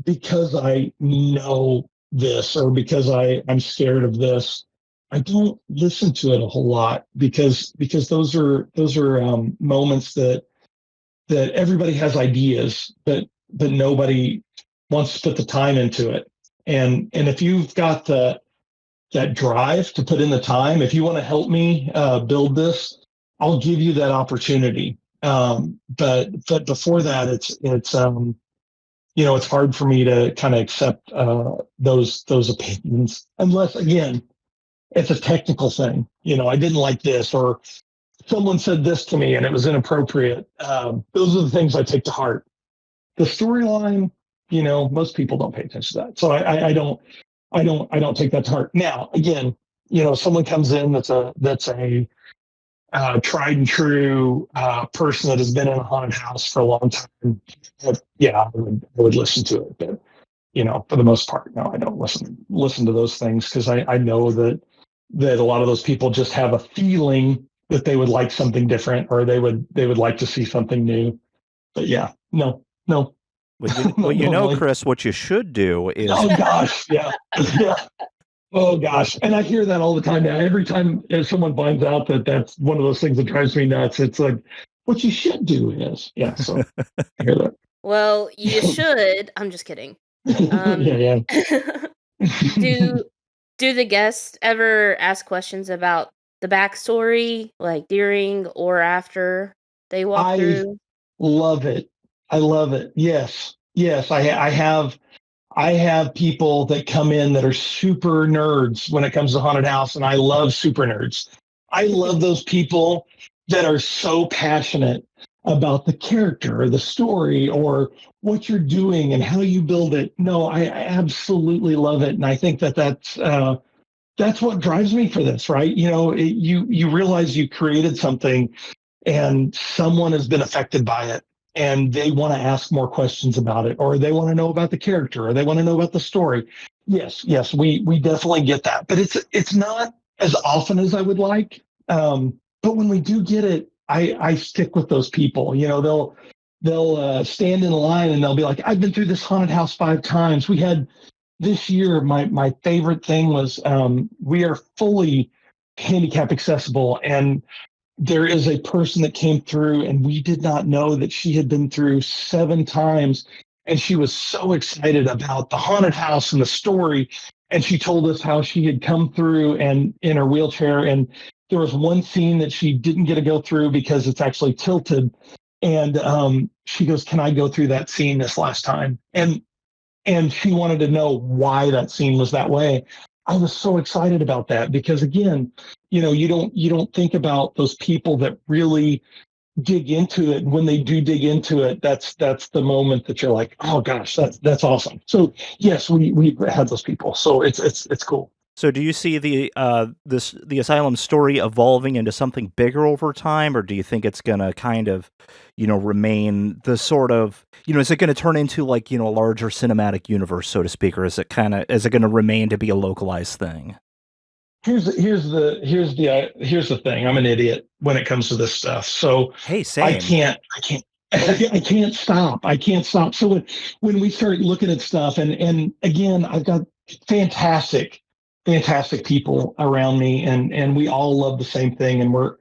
because I know this or because I'm scared of this, I don't listen to it a whole lot because those are moments that everybody has ideas, but nobody wants to put the time into it. And if you've got that drive to put in the time, if you want to help me build this, I'll give you that opportunity. But before that, it's it's hard for me to kind of accept those opinions, unless again it's a technical thing. I didn't like this, or someone said this to me and it was inappropriate. Those are the things I take to heart. The storyline, most people don't pay attention to that, so I don't take that to heart. Now, again, someone comes in that's a tried and true person that has been in a haunted house for a long time. Yeah, I would listen to it, but for the most part, no, I don't listen to those things because I know that a lot of those people just have a feeling that they would like something different or they would like to see something new. But yeah, no. Well, Chris, what you should do is. Oh gosh, yeah. Oh gosh, and I hear that all the time now. Every time someone finds out that that's one of those things that drives me nuts, it's like, what you should do is, yeah. So I hear that. Well, you should. I'm just kidding. Yeah. Do the guests ever ask questions about the backstory, like during or after they walk through? Love it. I love it. Yes. I have people that come in that are super nerds when it comes to haunted house, and I love super nerds. I love those people that are so passionate about the character or the story or what you're doing and how you build it. No, I absolutely love it, and I think that's what drives me for this. Right? You realize you created something, and someone has been affected by it and they want to ask more questions about it, or they want to know about the character, or they want to know about the story. Yes, we definitely get that, but it's not as often as I would like. But when we do get it, I stick with those people. They'll stand in line and they'll be like, I've been through this haunted house 5 times. We had this year, my favorite thing was we are fully handicap accessible, and there is a person that came through and we did not know that she had been through 7 times, and she was so excited about the haunted house and the story, and she told us how she had come through and in her wheelchair, and there was one scene that she didn't get to go through because it's actually tilted, and she goes, can I go through that scene this last time? And she wanted to know why that scene was that way. I was so excited about that because, again, you don't think about those people that really dig into it. When they do dig into it, that's the moment that you're like, oh gosh, that's awesome. So yes, we had those people. So it's cool. So do you see the Asylum story evolving into something bigger over time, or do you think it's going to kind of, remain the sort of, is it going to turn into like, a larger cinematic universe, so to speak, or is it going to remain to be a localized thing? Here's the thing. I'm an idiot when it comes to this stuff. So hey, same. I can't stop. I can't stop. So when we start looking at stuff, and again, I've got fantastic people around me, and we all love the same thing, and we're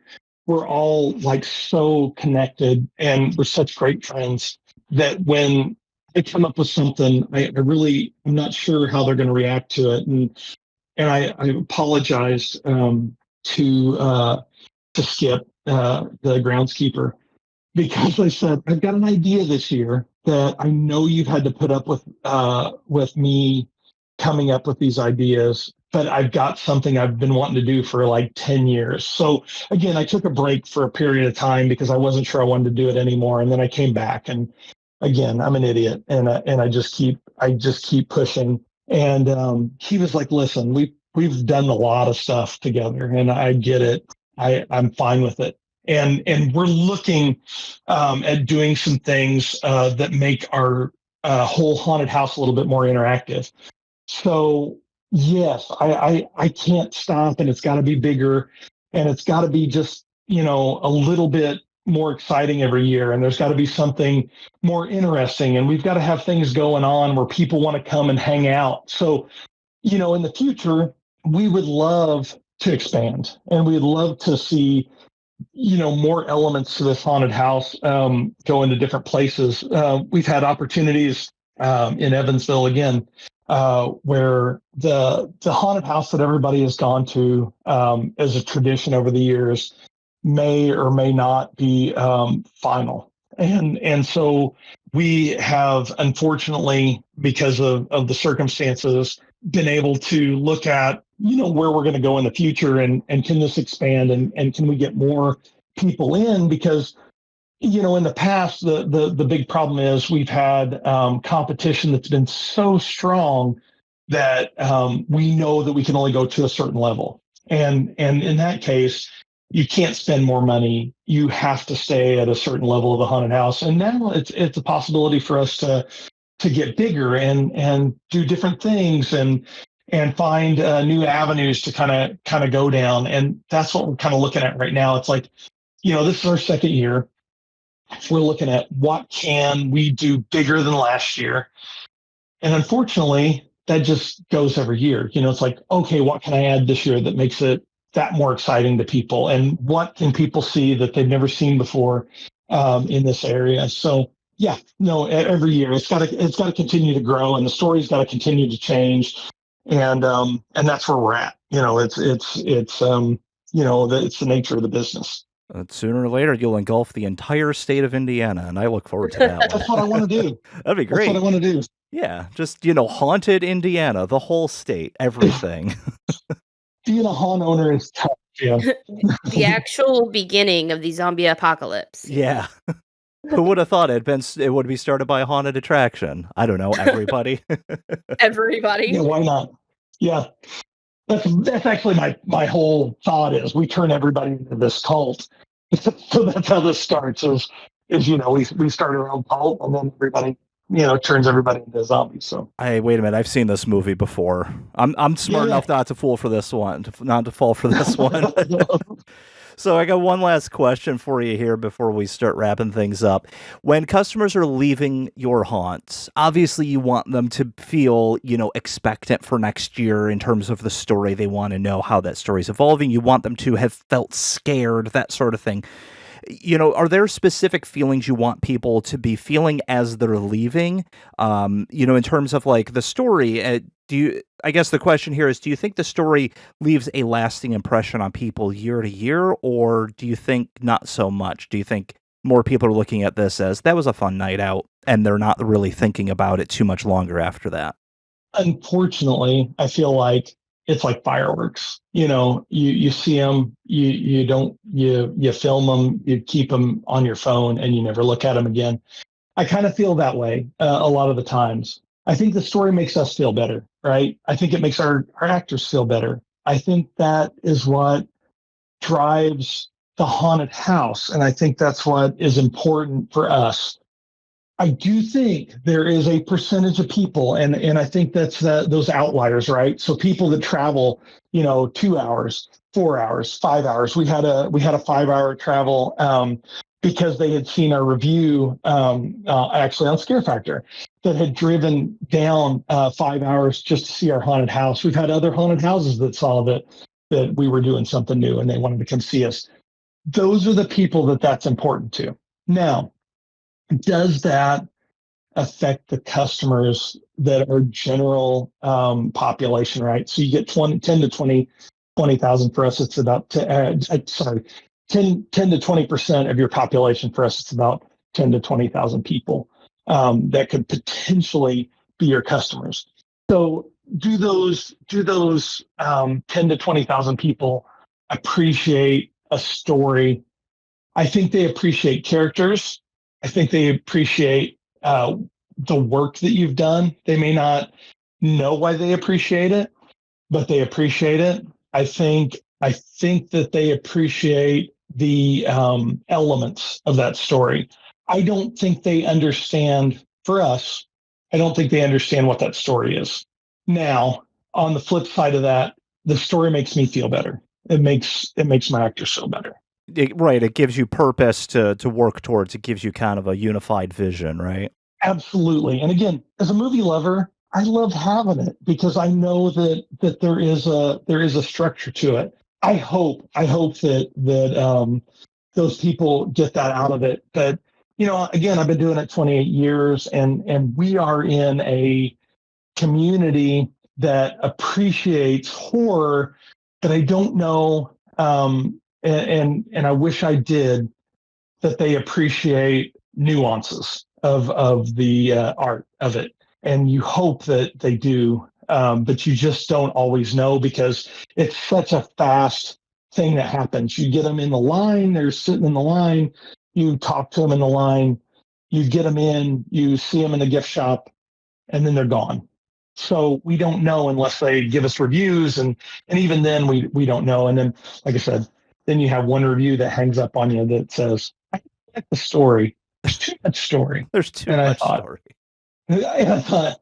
all like so connected, and we're such great friends that when I come up with something, I'm not sure how they're going to react to it, and I apologized to Skip, the groundskeeper, because I said, I've got an idea this year that I know you've had to put up with me coming up with these ideas, but I've got something I've been wanting to do for like 10 years. So again, I took a break for a period of time because I wasn't sure I wanted to do it anymore. And then I came back, and again, I'm an idiot, and I just keep pushing. And he was like, listen, we've done a lot of stuff together, and I get it. I'm fine with it. And we're looking at doing some things that make our whole haunted house a little bit more interactive. So yes, I can't stop, and it's got to be bigger, and it's got to be just a little bit more exciting every year, and there's got to be something more interesting, and we've got to have things going on where people want to come and hang out. So in the future, we would love to expand, and we'd love to see more elements to this haunted house, go into different places. We've had opportunities in Evansville again, where the haunted house that everybody has gone to as a tradition over the years may or may not be final. And so we have, unfortunately, because of the circumstances, been able to look at where we're going to go in the future, and can this expand, and can we get more people in, because in the past the big problem is we've had competition that's been so strong that we know that we can only go to a certain level, and in that case you can't spend more money. You have to stay at a certain level of the haunted house, and now it's a possibility for us to get bigger and do different things, and find new avenues to kind of go down. And that's what we're kind of looking at right now. It's like, this is our second year. We're looking at what can we do bigger than last year. And unfortunately, that just goes every year. It's like, okay, what can I add this year that makes it that more exciting to people? And what can people see that they've never seen before in this area? So yeah, no, every year it's got to continue to grow, and the story's got to continue to change. And that's where we're at. It's it's the nature of the business. Sooner or later, you'll engulf the entire state of Indiana, and I look forward to that one. That's what I want to do. That'd be great. That's what I want to do. Yeah, just, haunted Indiana, the whole state, everything. Being a haunt owner is tough. Yeah. The actual beginning of the zombie apocalypse. Yeah. Who would have thought it would be started by a haunted attraction? I don't know, everybody. Everybody. Yeah, why not? Yeah. That's actually my whole thought is we turn everybody into this cult. So that's how this starts is we start our own cult, and then everybody turns everybody into zombies. So Hey, wait a minute, I've seen this movie before. I'm smart enough not to fall for this one. So I got one last question for you here before we start wrapping things up. When customers are leaving your haunts, obviously you want them to feel, expectant for next year in terms of the story. They want to know how that story's evolving. You want them to have felt scared, that sort of thing. Are there specific feelings you want people to be feeling as they're leaving? In terms of like the story, I guess the question here is, do you think the story leaves a lasting impression on people year to year, or do you think not so much? Do you think more people are looking at this as that was a fun night out, and they're not really thinking about it too much longer after that? Unfortunately, I feel like it's like fireworks. You see them, you film them, you keep them on your phone, and you never look at them again. I kind of feel that way a lot of the times. I think the story makes us feel better, right? I think it makes our actors feel better. I think that is what drives the haunted house, and I think that's what is important for us. I do think there is a percentage of people, and I think that's those outliers, right? So people that travel, 2 hours, 4 hours, 5 hours. We had a 5-hour travel because they had seen our review actually on Scare Factor that had driven down 5 hours just to see our haunted house. We've had other haunted houses that saw that we were doing something new and they wanted to come see us. Those are the people that's important to. Now, does that affect the customers that are general population, right? So you get 10 to 20,000 for us. It's about 10 to 20% of your population. For us, it's about 10 to 20,000 people that could potentially be your customers. So do those 10 to 20,000 people appreciate a story? I think they appreciate characters. I think they appreciate the work that you've done. They may not know why they appreciate it, but they appreciate it. I think that they appreciate the elements of that story. I don't think they understand. For us, I don't think they understand what that story is. Now, on the flip side of that, the story makes me feel better. It makes my actors feel better. Right. It gives you purpose to work towards. It gives you kind of a unified vision, right? Absolutely. And again, as a movie lover, I love having it because I know that there is a structure to it. I hope that those people get that out of it. But again, I've been doing it 28 years, and we are in a community that appreciates horror, but I don't know, and I wish I did, that they appreciate nuances of the art of it, and you hope that they do, but you just don't always know because it's such a fast thing that happens. You get them in the line, they're sitting in the line, you talk to them in the line, you get them in, you see them in the gift shop, and then they're gone. So we don't know unless they give us reviews, and even then we don't know. And then, like I said, then you have one review that hangs up on you that says, "I like the story. There's too much story." There's too And much story. I thought,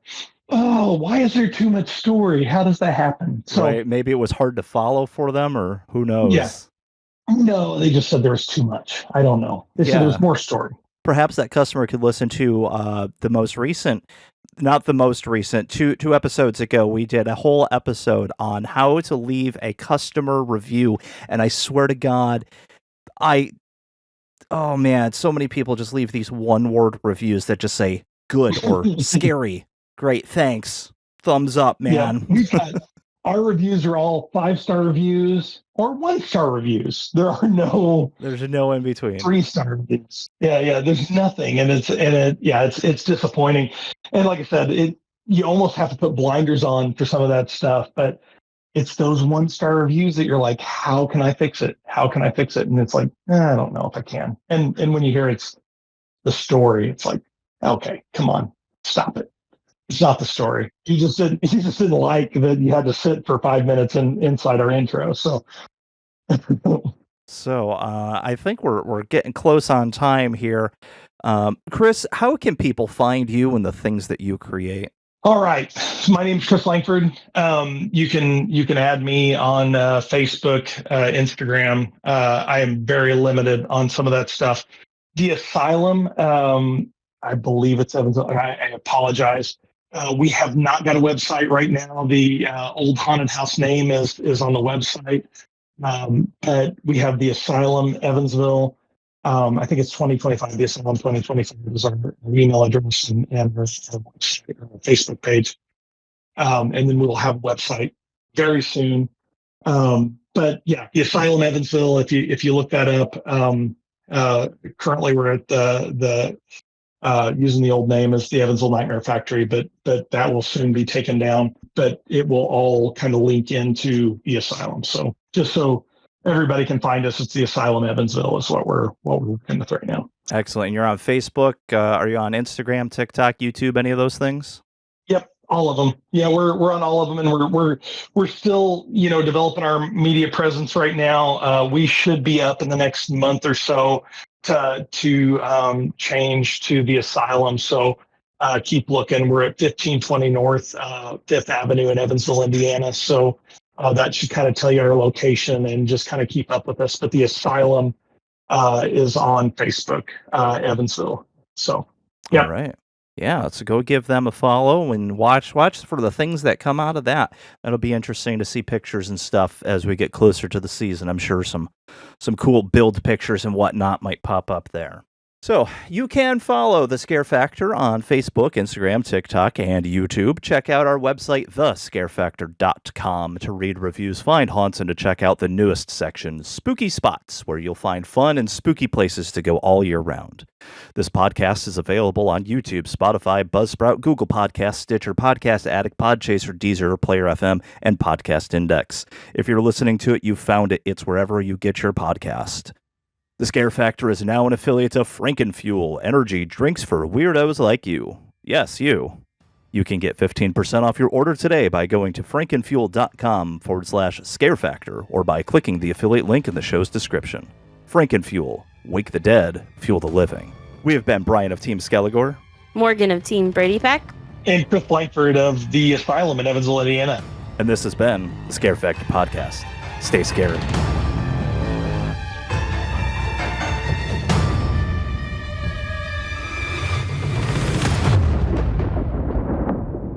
oh, why is there too much story? How does that happen? So Right. Maybe it was hard to follow for them, or who knows? yeah, no, they just said there was too much. I don't know. They said there was more story. Perhaps that customer could listen to the most recent, not the most recent, two episodes ago, we did a whole episode on how to leave a customer review. And I swear to God, oh man, so many people just leave these one-word reviews that just say good or scary. Great, thanks. Thumbs up, man. Yeah, our reviews are all 5-star reviews or 1-star reviews. There's no in between. 3-star reviews. Yeah. There's nothing, and it's disappointing. And like I said, you almost have to put blinders on for some of that stuff. But it's those 1-star reviews that you're like, how can I fix it? How can I fix it? And it's like, I don't know if I can. And when you hear it's the story, it's like, okay, come on, stop it. It's not the story. You just didn't like that you had to sit for 5 minutes inside our intro. So, I think we're getting close on time here. Chris, how can people find you and the things that you create? All right, my name is Chris Lankford. You can add me on Facebook, Instagram. I am very limited on some of that stuff. The Asylum, I believe it's Evansville. I apologize. We have not got a website right now. The old haunted house name is on the website, but we have the Asylum Evansville. I think it's 2025. The Asylum 2025 is our email address and our Facebook page, and then we'll have a website very soon. But yeah, the Asylum Evansville. If you look that up, currently we're at the using the old name as the Evansville Nightmare Factory, but that will soon be taken down. But it will all kind of link into the Asylum. So just so everybody can find us, it's the Asylum Evansville is what we're working with right now. Excellent. And you're on Facebook. Are you on Instagram, TikTok, YouTube, any of those things? Yep, all of them. Yeah, we're on all of them, and we're still developing our media presence right now. We should be up in the next month or so to change to the Asylum. So keep looking. We're at 1520 North 5th Avenue in Evansville, Indiana. So that should kind of tell you our location and just kind of keep up with us. But the Asylum is on Facebook, Evansville. So, yeah. All right. Yeah, so go give them a follow and watch for the things that come out of that. That'll be interesting to see pictures and stuff as we get closer to the season. I'm sure some cool build pictures and whatnot might pop up there. So you can follow The Scare Factor on Facebook, Instagram, TikTok, and YouTube. Check out our website, thescarefactor.com, to read reviews, find haunts, and to check out the newest section, Spooky Spots, where you'll find fun and spooky places to go all year round. This podcast is available on YouTube, Spotify, Buzzsprout, Google Podcasts, Stitcher, Podcast Addict, Podchaser, Deezer, Player FM, and Podcast Index. If you're listening to it, you found it. It's wherever you get your podcast. The Scare Factor is now an affiliate of FrankenFuel, energy drinks for weirdos like you. Yes, you. You can get 15% off your order today by going to FrankenFuel.com/scarefactor or by clicking the affiliate link in the show's description. FrankenFuel. Wake the dead, fuel the living. We have been Bryan of Team Skelligore, Morgan of Team Brady Pack, And Chris Lankford of the Asylum in Evansville, Indiana. And this has been the Scare Factor Podcast. Stay scary.